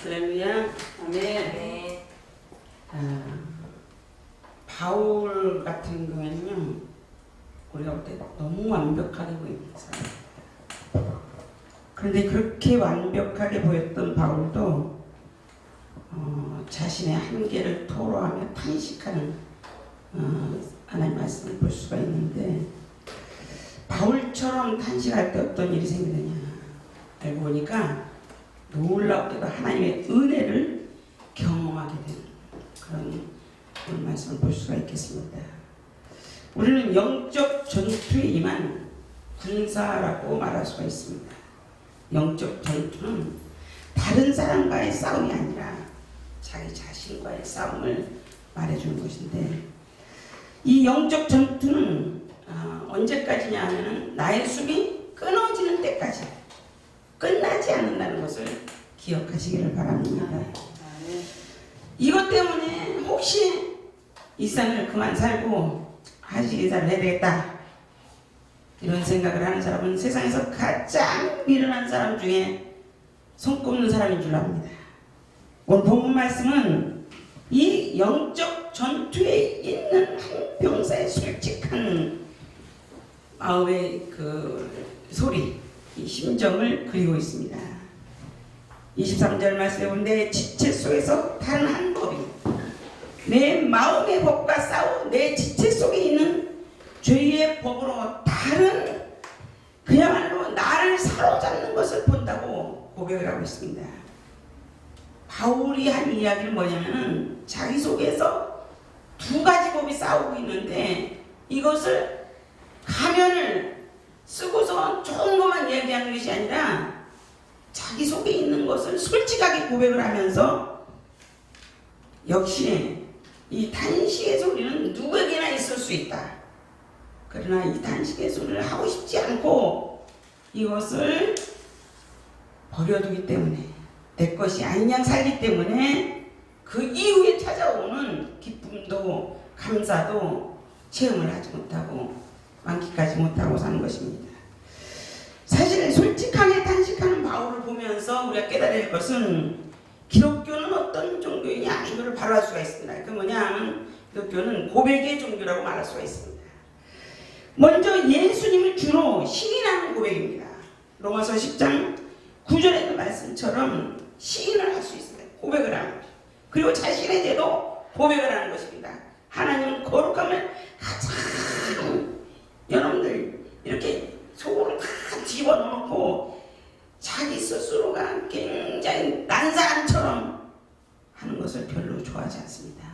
할렐루야. 아멘. 바울 같은 경우에는요, 우리가 볼 때 너무 완벽하게 보입니다. 그런데 그렇게 완벽하게 보였던 바울도 자신의 한계를 토로하며 탄식하는 하나님 말씀을 볼 수가 있는데, 바울처럼 탄식할 때 어떤 일이 생기느냐 알고 보니까 놀랍게도 하나님의 은혜를 경험하게 되는 그런 말씀을 볼 수가 있겠습니다. 우리는 영적 전투에 임한 군사라고 말할 수가 있습니다. 영적 전투는 다른 사람과의 싸움이 아니라 자기 자신과의 싸움을 말해주는 것인데, 이 영적 전투는 언제까지냐 하면 나의 숨이 끊어지는 때까지 끝나지 않는다는 것을 기억하시기를 바랍니다. 이것 때문에 혹시 이 삶을 그만 살고 하시기사를 해야 되겠다 이런 생각을 하는 사람은 세상에서 가장 미련한 사람 중에 손꼽는 사람인 줄 압니다. 오늘 본문 말씀은 이 영적 전투에 있는 한 병사의 솔직한 마음의 그 소리, 이 심정을 그리고 있습니다. 23절 말씀에 보면 내 지체 속에서 다른 한 법이 내 마음의 법과 싸워 내 지체 속에 있는 죄의 법으로 다른 그야말로 나를 사로잡는 것을 본다고 고백을 하고 있습니다. 바울이 한 이야기는 뭐냐면은 자기 속에서 두 가지 법이 싸우고 있는데 이것을 가면을 쓰고서 좋은 것만 이야기하는 것이 아니라 자기 속에 있는 것을 솔직하게 고백을 하면서 역시 이 탄식의 소리는 누구에게나 있을 수 있다. 그러나 이 탄식의 소리를 하고 싶지 않고 이것을 버려두기 때문에 내 것이 아닌 양 살기 때문에 그 이후에 찾아오는 기쁨도 감사도 체험을 하지 못하고 만끽하지 못하고 사는 것입니다. 사실 솔직하게 탄식하는 바울을 보면서 우리가 깨달아야 할 것은 기독교는 어떤 종교이냐 이거를 바로 알 수가 있습니다. 그 뭐냐 하면 기독교는 고백의 종교라고 말할 수가 있습니다. 먼저 예수님을 주로 시인하는 고백입니다. 로마서 10장 9절에 있는 말씀처럼 시인을 할 수 있습니다. 고백을 하는 거죠. 그리고 자신의 죄도 고백을 하는 것입니다. 하나님은 거룩함을 가장 여러분들 이렇게 속으로 다 집어넣고 자기 스스로가 굉장히 난 사람처럼 하는 것을 별로 좋아하지 않습니다.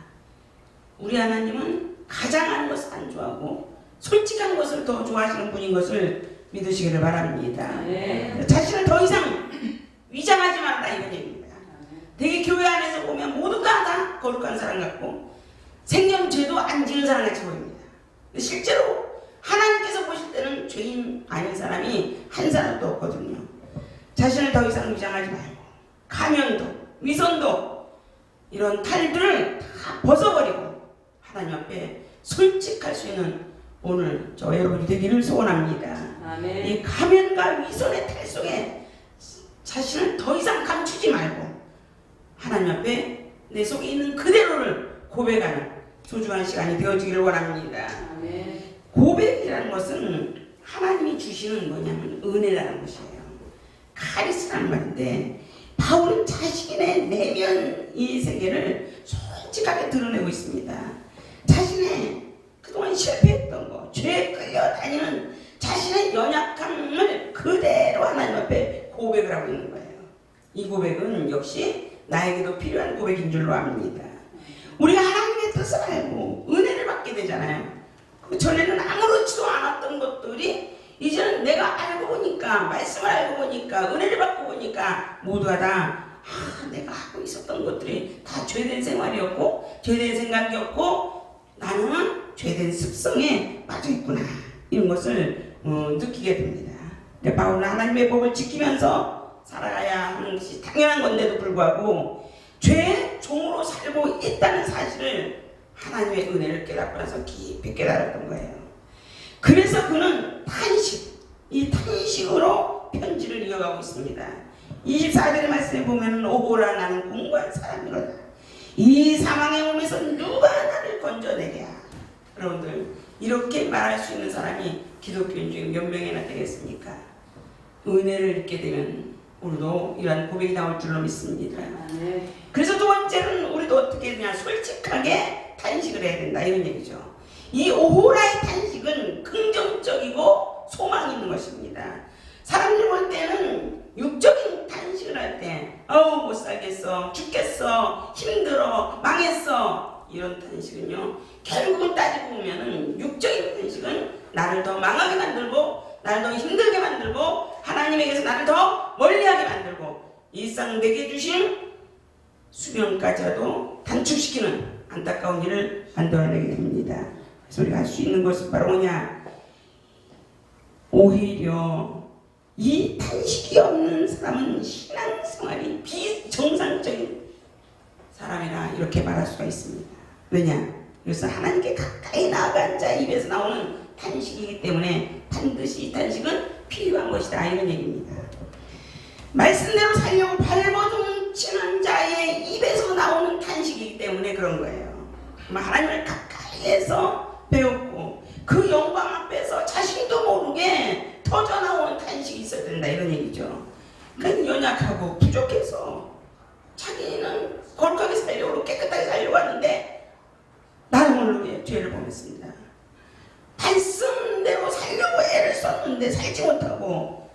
우리 하나님은 가장 하는 것을 안 좋아하고 솔직한 것을 더 좋아하시는 분인 것을 믿으시기를 바랍니다. 자신을 더 이상 위장하지 말라 이런 얘기입니다. 되게 교회 안에서 보면 모두가 다 거룩한 사람 같고 생명죄도 안 지는 사람 같이 보입니다. 실제로 하나님께서 보실 때는 죄인 아닌 사람이 한 사람도 없거든요. 자신을 더 이상 위장하지 말고 가면도 위선도 이런 탈들을 다 벗어버리고 하나님 앞에 솔직할 수 있는 오늘 저 여러분이 되기를 소원합니다. 아멘. 이 가면과 위선의 탈 속에 자신을 더 이상 감추지 말고 하나님 앞에 내 속에 있는 그대로를 고백하는 소중한 시간이 되어지기를 원합니다. 아멘. 고백이라는 것은 하나님이 주시는 뭐냐면 은혜라는 것이에요. 카리스라는 말인데 바울은 자신의 내면 이 세계를 솔직하게 드러내고 있습니다. 자신의 그동안 실패했던 거, 죄에 끌려다니는 자신의 연약함을 그대로 하나님 앞에 고백을 하고 있는 거예요. 이 고백은 역시 나에게도 필요한 고백인 줄로 압니다. 우리가 하나님의 뜻을 알고 은혜를 받게 되잖아요. 그 전에는 아무렇지도 않았던 것들이 이제는 내가 알고 보니까 말씀을 알고 보니까 은혜를 받고 보니까 모두가 다 내가 하고 있었던 것들이 다 죄된 생활이었고 죄된 생각이었고 나는 죄된 습성에 빠져있구나 이런 것을 느끼게 됩니다. 바울은 하나님의 법을 지키면서 살아가야 하는 것이 당연한 건데도 불구하고 죄의 종으로 살고 있다는 사실을 하나님의 은혜를 깨닫고 나서 깊이 깨달았던 거예요. 그래서 그는 탄식, 이 탄식으로 편지를 이어가고 있습니다. 24절의 말씀에 보면 오호라 나는 공고한 사람이로다. 이 사망의 몸에서 누가 나를 건져내랴. 여러분들 이렇게 말할 수 있는 사람이 기독교인 중에 몇 명이나 되겠습니까? 은혜를 입게 되면 우리도 이러한 고백이 나올 줄로 믿습니다. 그래서 두 번째는 우리도 어떻게 되냐, 솔직하게 탄식을 해야 된다 이런 얘기죠. 이 오호라의 탄식은 긍정적이고 소망이 있는 것입니다. 사람들 볼 때는 육적인 탄식을 할 때 못 살겠어, 죽겠어, 힘들어, 망했어 이런 탄식은요, 결국은 따지고 보면은 육적인 탄식은 나를 더 망하게 만들고 나를 더 힘들게 만들고 하나님에게서 나를 더 멀리하게 만들고 일상 내게 주신 수명까지라도 단축시키는 안타까운 일을 만들어내게 됩니다. 그래서 우리가 할 수 있는 것은 바로 뭐냐, 오히려 이 탄식이 없는 사람은 신앙생활이 비정상적인 사람이라 이렇게 말할 수가 있습니다. 왜냐? 그래서 하나님께 가까이 나아간 자 입에서 나오는 탄식이기 때문에 반드시 이 탄식은 필요한 것이다 이런 얘기입니다. 말씀대로 살려고 발버둥치는 자의 입에서 나오는 탄식이기 때문에 그런 거예요. 하나님을 가까이에서 배웠고 그 영광 앞에서 자신도 모르게 터져나오는 탄식이 있어야 된다 이런 얘기죠. 그러니까 연약하고 부족해서 자기는 거룩하게 살려고 깨끗하게 살려고 하는데 나는 모르게 죄를 범했습니다. 말씀대로 살려고 애를 썼는데 살지 못하고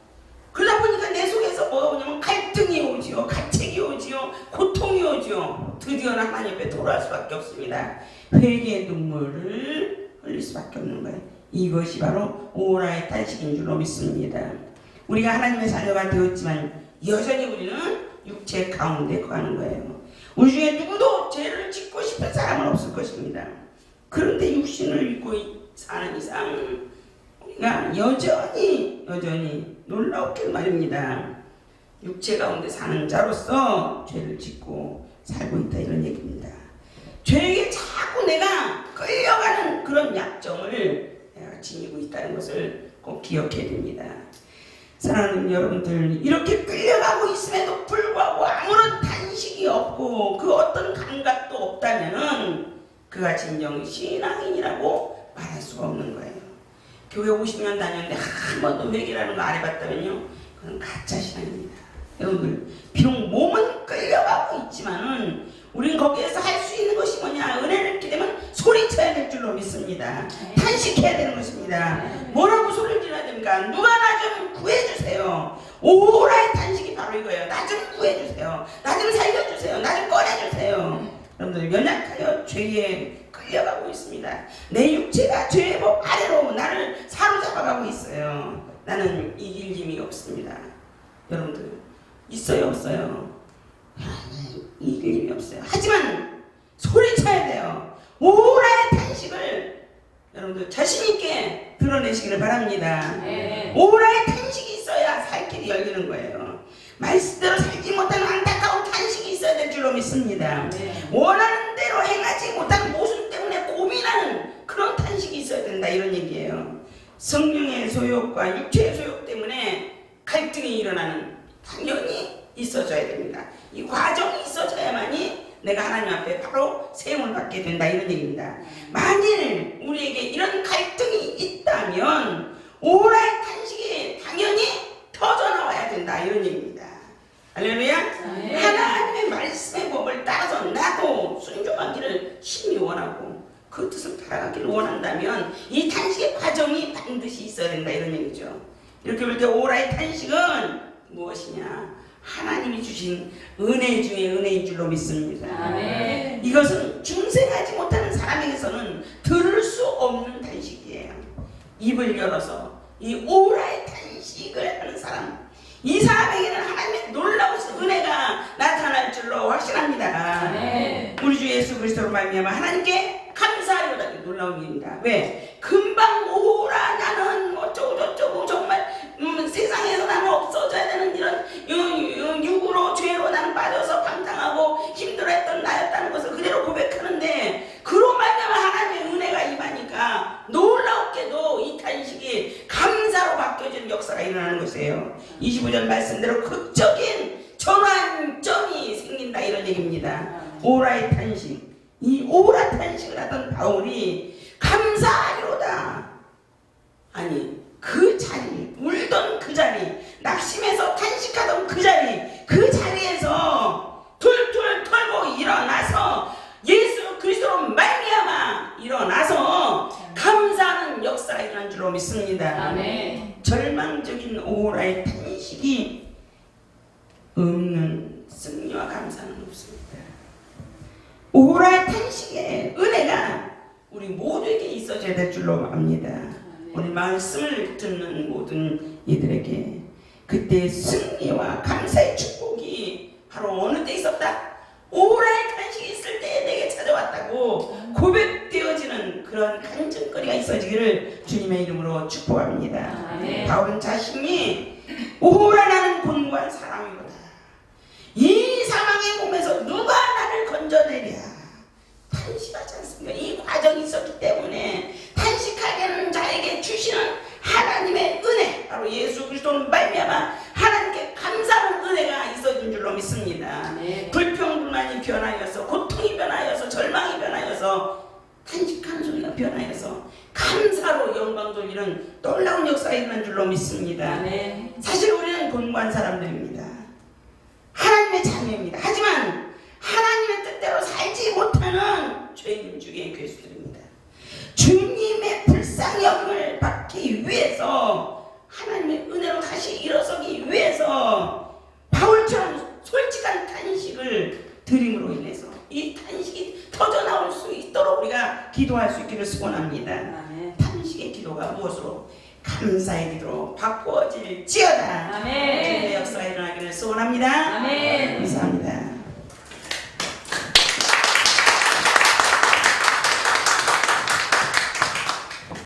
그러다 보니까 내 속에서 뭐가 오냐면 갈등이 오지요, 가책이 오지요, 고통이 오지요. 드디어 하나님 앞에 돌아갈 수밖에 없습니다. 회개의 눈물을 흘릴 수밖에 없는 거예요. 이것이 바로 오호라의 탄식인 줄로 믿습니다. 우리가 하나님의 자녀가 되었지만 여전히 우리는 육체 가운데 거하는 거예요. 우리 중에 누구도 죄를 짓고 싶은 사람은 없을 것입니다. 그런데 육신을 입고 사는 이상 우리가 여전히 놀라웠길 말입니다. 육체 가운데 사는 자로서 죄를 짓고 살고 있다 이런 얘기입니다. 죄에게 자꾸 내가 끌려가는 그런 약점을 내가 지니고 있다는 것을 꼭 기억해야 됩니다. 사랑하는 여러분들, 이렇게 끌려가고 있음에도 불구하고 아무런 탄식이 없고 그 어떤 감각도 없다면은 그가 진정 신앙인이라고 말할 수가 없는 거예요. 교회 50년 다녔는데 한 번도 회개라는 거 안 해봤다면요, 그건 가짜 신앙입니다. 여러분들, 비록 몸은 끌려가고 있지만은 우리는 거기에서 할 수 있는 것이 뭐냐, 은혜를 입게 되면 소리쳐야 될 줄로 믿습니다. 탄식해야 되는 것입니다. 뭐라고 소리를 질러야 됩니까? 누가 나 좀 구해주세요. 오호라의 탄식이 바로 이거예요. 나 좀 구해주세요. 나 좀 살려주세요. 나 좀 꺼내주세요. 여러분들, 연약하여 죄에 끌려가고 있습니다. 내 육체가 죄의 법 아래로 나를 사로잡아가고 있어요. 나는 이길 힘이 없습니다. 여러분들, 있어요 없어요? 이길 힘이 없어요. 하지만 소리쳐야 돼요. 오호라의 탄식을 여러분들 자신있게 드러내시기를 바랍니다. 오호라의 탄식이 있어야 살 길이 열리는 거예요. 말씀대로 살지 못하는 안타까운 탄식이 있어야 될 줄로 믿습니다. 원하는 대로 행하지 못하는 모순 때문에 고민하는 그런 탄식이 있어야 된다 이런 얘기예요. 성령의 소욕과 육체의 소욕 때문에 갈등이 일어나는, 당연히 있어져야 됩니다. 이 과정이 있어져야만이 내가 하나님 앞에 바로 세움을 받게 된다 이런 얘기입니다. 만일 우리에게 이런 갈등이 있다면 오호라의 탄식이 당연히 터져나와야 된다 이런 얘기입니다. 할렐루야. 하나님의 말씀의 법을 따라서 나도 순종하기를 심히 원하고 그 뜻을 따라가기를 원한다면 이 탄식의 과정이 반드시 있어야 된다 이런 얘기죠. 이렇게 볼 때 오호라의 탄식은 무엇이냐, 하나님이 주신 은혜 중에 은혜인 줄로 믿습니다. 아멘. 이것은 중생하지 못하는 사람에게서는 들을 수 없는 탄식이에요. 입을 열어서 이 오호라의 탄식을 하는 사람, 이 사람에게는 하나님의 놀라우신 은혜가 나타날 줄로 확신합니다. 아멘. 우리 주 예수 그리스도로 말미암아 하나님께 감사하리로다. 놀라운 일입니다. 왜? 금방 오호라 나는 어쩌고 저쩌고 정말 세상에서 나는 없어져야 되는 이런 육으로 죄로 나는 빠져서 방탕하고 힘들어했던 나였다는 것을 그대로 고백하는데 그로 말미암아 하나님의 은혜가 임하니까 놀랍게도 이 탄식이 감사로 바뀌어지는 역사가 일어나는 것이에요. 25절 말씀대로 극적인 얘기입니다. 오라의 탄식. 이 오라 탄식을 하던 바울이 감사하리로다. 아니 그 자리, 울던 그 자리, 낙심해서 탄식하던 그 자리에서 툴툴 털고 일어나서 예수 그리스도로 말미암아 일어나서 감사하는 역사가 일어난 줄로 믿습니다. 아멘. 절망적인 오라의 탄식이 없는 승리와 감사는 없습니다. 오라의 탄식에 은혜가 우리 모두에게 있어져야 될 줄로 압니다. 우리 말씀을 듣는 모든 이들에게 그때 승리와 감사의 축복이 바로 어느 때 있었다? 오라의 탄식이 있을 때 내게 찾아왔다고 고백되어지는 그런 간증거리가 있어지기를 주님의 이름으로 축복합니다. 아멘. 바울은 자신이 오라 나는 곤고한 사람이로다. 이 사망의 몸에서 누가 나를 건져내랴. 탄식하지 않습니까? 이 과정이 있었기 때문에 탄식하게 하는 자에게 주시는 하나님의 은혜, 바로 예수 그리스도를 말미암아 하나님께 감사하는 은혜가 있어진 줄로 믿습니다. 네. 불평불만이 변하여서, 고통이 변하여서, 절망이 변하여서, 탄식하는 소리가 변하여서 감사로 영광 돌리는 놀라운 역사가 일어난 줄로 믿습니다. 네. 사실 우리는 곤고한 사람들입니다. 하나님의 자녀입니다. 하지만 하나님의 뜻대로 살지 못하는 죄인 중에 괴수들입니다. 주님의 불쌍히 여김을 받기 위해서, 하나님의 은혜로 다시 일어서기 위해서 바울처럼 솔직한 탄식을 드림으로 인해서 이 탄식이 터져나올 수 있도록 우리가 기도할 수 있기를 소원합니다. 아멘. 탄식의 기도가 무엇으로? 감사의 기도로 바꾸어질지어다. 아멘. 주님의 역사가 일어나기를 소원합니다. 아멘. 감사합니다.